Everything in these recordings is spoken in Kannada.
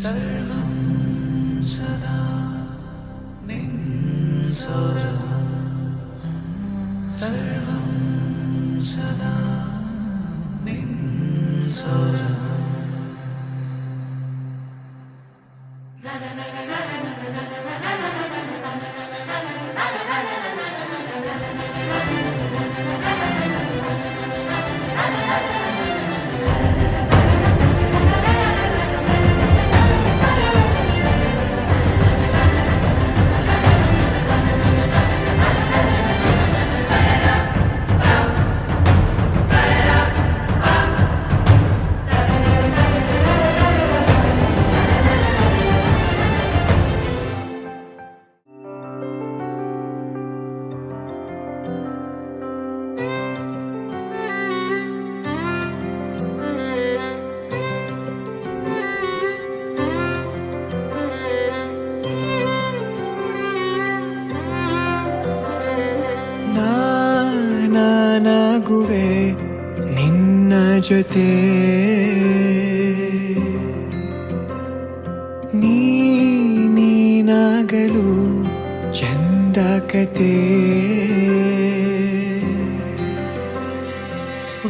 सर्वं सदा निन्सोरहं सर्वं सदा निन्सोरहं ನಾನಾಗುವೆ ನಿನ್ನ ಜೊತೆ ನೀನಾಗಲು ಚಂದ ಕತೆ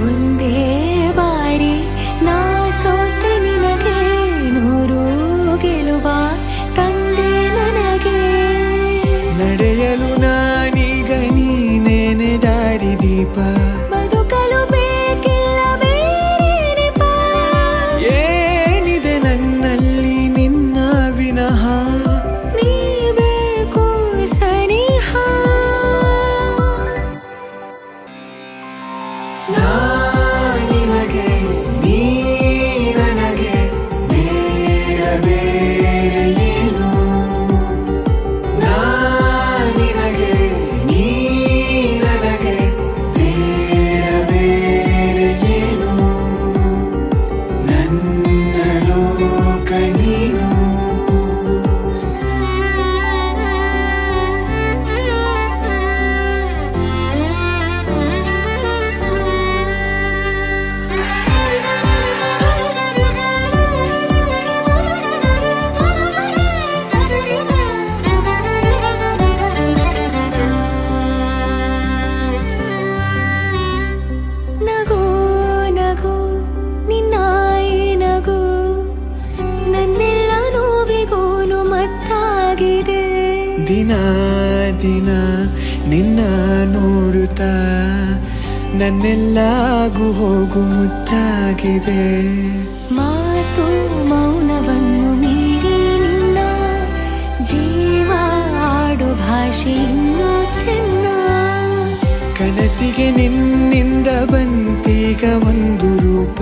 ಒಂದೇ ಬಾರಿ ನಾ ಸೋತ ನಿನಗೆ ನೂರು ಗೆಲುವ ತಂದೆ ನನಗೆ ನಡೆಯಲು ನಾನೀಗ ನೀನೇನೆ ದಾರಿದೀಪ ಬದುಕಲು ಬೇಕಿಲ್ಲ ಬೇರೆ ನೆಪ ಏನಿದೆ ನನ್ನಲ್ಲಿ ನಿನ್ನ ವಿನಃ ನೀ ಬೇಕು ಸನಿಹ ನಿನಗೆ ನೀ ನನಗೆ ಬೇಡ ಬೇರೆ ಏನು ನಿನಗೆ ನೀ ನನಗೆ ಬೇಡ ಬೇರೆ ಏನು ನನ್ನ ಲೋಕ ನೀನು ನಗು ನಗು ನಿನ್ನಾಯಿ ನಗು ನನ್ನೆಲ್ಲ ನೋವಿಗೂನು ಮತ್ತಾಗಿದೆ ದಿನ ದಿನ ನಿನ್ನ ನೋಡುತ್ತಾ ನನ್ನೆಲ್ಲಾಗು ಹೋಗು ಮುತ್ತಾಗಿದೆ ಮಾತು ಮೌನವನ್ನು ಮೀರಿ ನಿನ್ನ ಜೀವ ಆಡು ಭಾಷೆ ಇನ್ನೂ ಚೆನ್ನ ಕನಸಿಗೆ ನಿನ್ನಿಂದ ಬಂತೀಗ ಒಂದು ರೂಪ